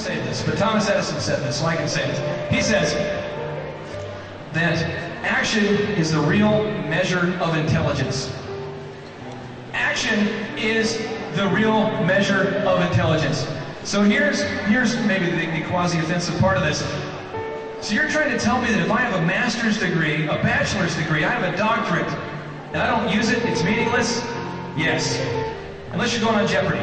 say this, but Thomas Edison said this, so I can say it. He says that action is the real measure of intelligence. Action is the real measure of intelligence. So here's maybe the quasi-offensive part of this. So you're trying to tell me that if I have a master's degree, a bachelor's degree, I have a doctorate, and I don't use it, it's meaningless? Yes. Unless you're going on Jeopardy.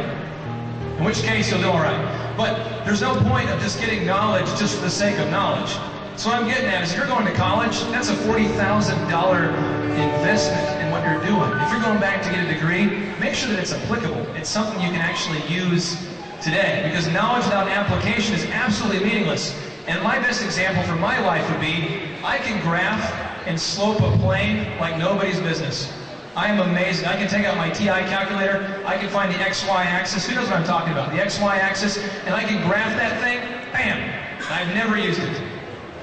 In which case you'll do all right. But there's no point of just getting knowledge just for the sake of knowledge. So what I'm getting at is, if you're going to college, that's a $40,000 investment in what you're doing. If you're going back to get a degree, make sure that it's applicable. It's something you can actually use today. Because knowledge without application is absolutely meaningless. And my best example for my life would be, I can graph and slope a plane like nobody's business. I am amazing. I can take out my TI calculator, I can find the XY axis. Who knows what I'm talking about? The XY axis, and I can graph that thing, bam! I've never used it.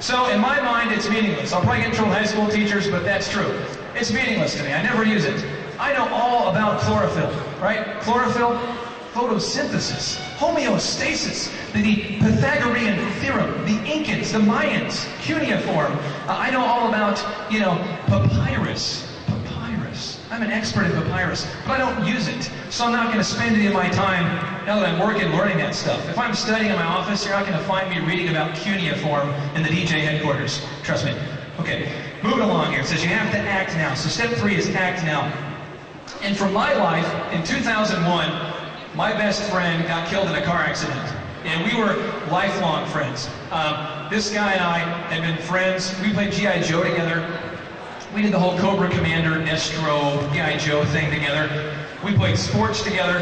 So in my mind, it's meaningless. I'll probably get in trouble with high school teachers, but that's true. It's meaningless to me. I never use it. I know all about chlorophyll, right? Chlorophyll, photosynthesis, homeostasis, the Pythagorean theorem, the Incans, the Mayans, cuneiform. I know all about, papyrus. I'm an expert in papyrus, but I don't use it. So I'm not going to spend any of my time, now that I'm working, learning that stuff. If I'm studying in my office, you're not going to find me reading about cuneiform in the DJ headquarters. Trust me. Okay, moving along here. It says you have to act now. So step 3 is act now. And for my life, in 2001, my best friend got killed in a car accident. And we were lifelong friends. This guy and I had been friends. We played G.I. Joe together. We did the whole Cobra Commander, Destro, G.I. Joe thing together. We played sports together.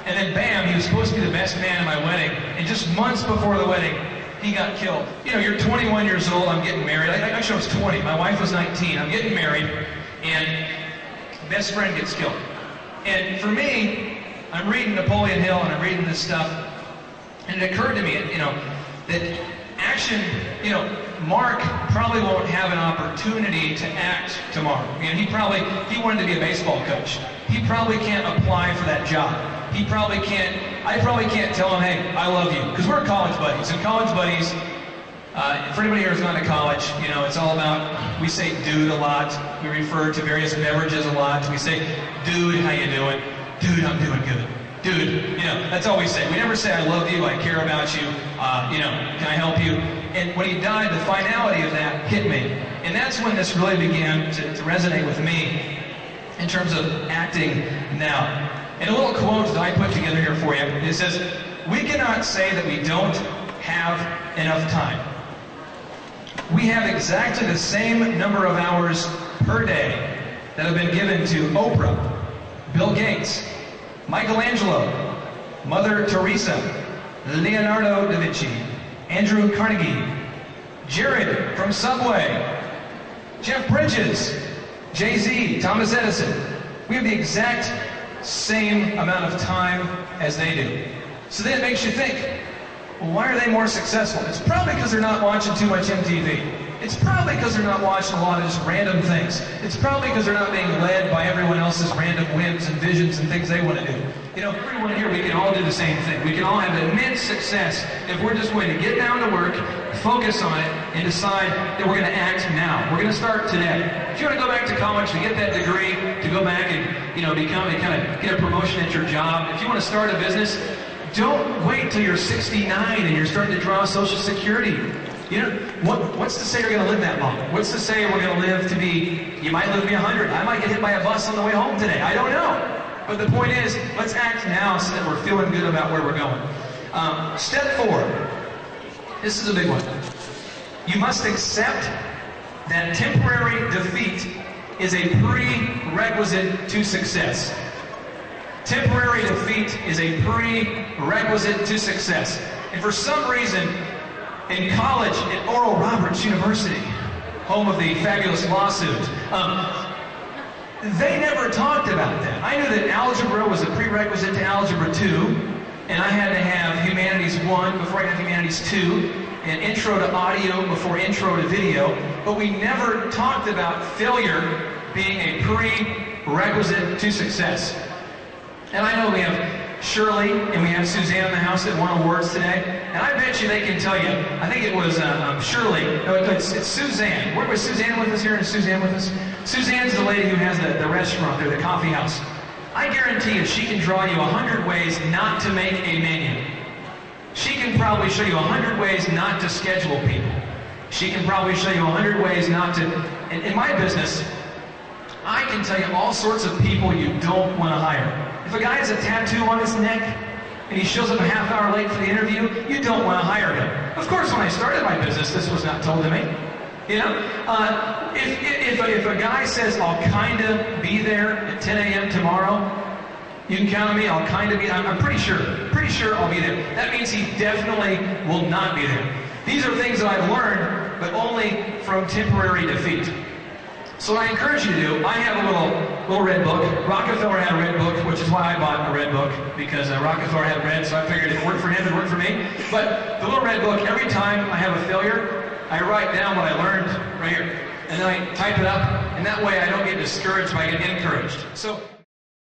And then bam, he was supposed to be the best man at my wedding. And just months before the wedding, he got killed. You're 21 years old, I'm getting married. Actually, I was 20. My wife was 19. I'm getting married. And best friend gets killed. And for me, I'm reading Napoleon Hill and I'm reading this stuff. And it occurred to me, that action, Mark probably won't have an opportunity to act tomorrow. He wanted to be a baseball coach. He probably can't apply for that job. I probably can't tell him, hey, I love you. Because we're college buddies. And college buddies, for anybody here who's gone to college, it's all about, we say dude a lot. We refer to various beverages a lot. We say, dude, how you doing? Dude, I'm doing good. Dude, that's all we say. We never say I love you, I care about you, can I help you? And when he died, the finality of that hit me. And that's when this really began to resonate with me in terms of acting now. And a little quote that I put together here for you. It says, we cannot say that we don't have enough time. We have exactly the same number of hours per day that have been given to Oprah, Bill Gates, Michelangelo, Mother Teresa, Leonardo da Vinci, Andrew Carnegie, Jared from Subway, Jeff Bridges, Jay-Z, Thomas Edison. We have the exact same amount of time as they do. So then it makes you think, well, why are they more successful? It's probably because they're not watching too much MTV. It's probably because they're not watching a lot of just random things. It's probably because they're not being led by everyone else's random whims and visions and things they want to do. Everyone here, we can all do the same thing. We can all have immense success if we're just going to get down to work, focus on it, and decide that we're going to act now. We're going to start today. If you want to go back to college to get that degree, to go back and get a promotion at your job, if you want to start a business, don't wait till you're 69 and you're starting to draw Social Security. What's to say you're going to live that long? What's to say we're going to live to be, you might live to be 100. I might get hit by a bus on the way home today. I don't know. But the point is, let's act now so that we're feeling good about where we're going. Step 4. This is a big one. You must accept that temporary defeat is a prerequisite to success. Temporary defeat is a prerequisite to success. And for some reason, in college at Oral Roberts University, home of the fabulous lawsuit, they never talked about that. I knew that algebra was a prerequisite to Algebra 2, and I had to have Humanities 1 before I got Humanities 2, and Intro to Audio before Intro to Video, but we never talked about failure being a prerequisite to success. And I know we have Shirley, and we have Suzanne in the house that won awards today. And I bet you they can tell you, I think it was Shirley, no, it's Suzanne. Where was Suzanne with us here? Is Suzanne with us? Suzanne's the lady who has the restaurant there, the coffee house. I guarantee you she can draw you 100 ways not to make a menu. She can probably show you 100 ways not to schedule people. She can probably show you 100 ways not to... In my business, I can tell you all sorts of people you don't want to hire. If a guy has a tattoo on his neck and he shows up a half hour late for the interview, you don't want to hire him. Of course, when I started my business, this was not told to me. You know, if a guy says, I'll kind of be there at 10 a.m. tomorrow, you can count on me, I'll kind of be, I'm pretty sure I'll be there. That means he definitely will not be there. These are things that I've learned, but only from temporary defeat. So what I encourage you to do, I have a little red book. Rockefeller had a red book, which is why I bought a red book, because Rockefeller had red, so I figured if it worked for him, it worked for me. But the little red book, every time I have a failure, I write down what I learned right here, and then I type it up, and that way I don't get discouraged, but I get encouraged. So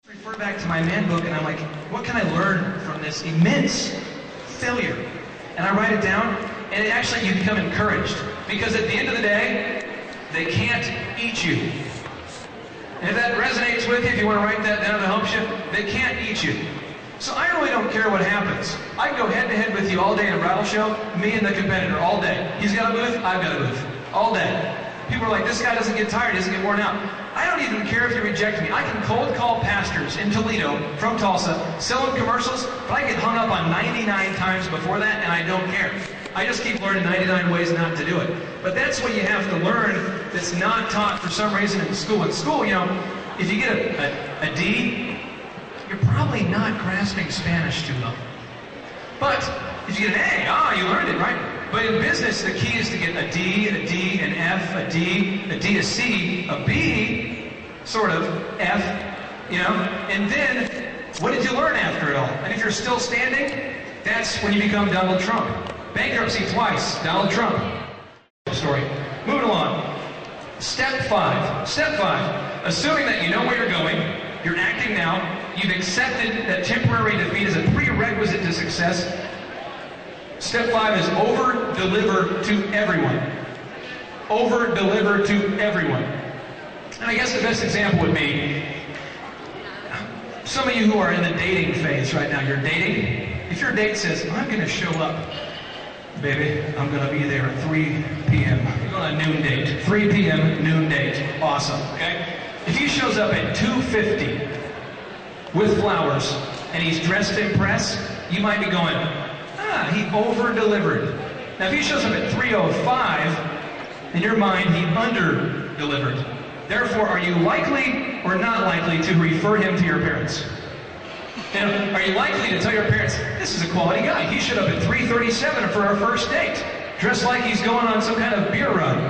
I refer back to my man book, and I'm like, what can I learn from this immense failure? And I write it down, and actually you become encouraged, because at the end of the day, they can't eat you. And if that resonates with you, if you want to write that down, it helps you, they can't eat you. So I really don't care what happens. I can go head-to-head with you all day in a bridal show, me and the competitor, all day. He's got a booth, I've got a booth, all day. People are like, this guy doesn't get tired, doesn't get worn out. I don't even care if you reject me. I can cold call pastors in Toledo from Tulsa, sell them commercials, but I get hung up on 99 times before that, and I don't care. I just keep learning 99 ways not to do it. But that's what you have to learn that's not taught for some reason in school. In school, you know, if you get a D, you're probably not grasping Spanish too well. But if you get an A, you learned it, right? But in business, the key is to get a D, an F, a D, a C, a B, sort of, F, you know, and then what did you learn after it all? And if you're still standing, that's when you become Donald Trump. Bankruptcy twice, Donald Trump. Story. Moving along. Step 5. Step 5. Assuming that you know where you're going, you're acting now, you've accepted that temporary defeat is a prerequisite to success. Step 5 is over-deliver to everyone. Over-deliver to everyone. And I guess the best example would be some of you who are in the dating phase right now. You're dating. If your date says, I'm going to show up, baby, I'm going to be there at 3 p.m. You're on a noon date. 3 p.m. noon date. Awesome, okay? If he shows up at 2:50 with flowers and he's dressed to impress, you might be going, he over-delivered. Now, if he shows up at 3:05, in your mind, he under-delivered. Therefore, are you likely or not likely to refer him to your parents? You know, are you likely to tell your parents, this is a quality guy. He showed up at 3:37 for our first date, dressed like he's going on some kind of beer run.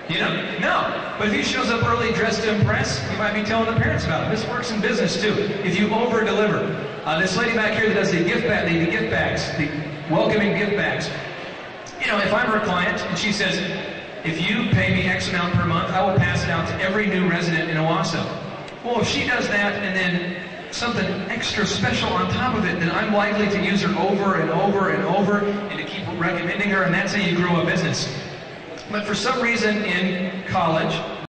You know, no. But if he shows up early dressed to impress, you might be telling the parents about it. This works in business too. If you over-deliver. This lady back here that does the gift bags, the welcoming gift bags. You know, if I'm her client and she says, if you pay me X amount per month, I will pass it out to every new resident in Owasso. Well, if she does that and then something extra special on top of it, then I'm likely to use her over and over and over and to keep recommending her, and that's how you grow a business. But for some reason in college,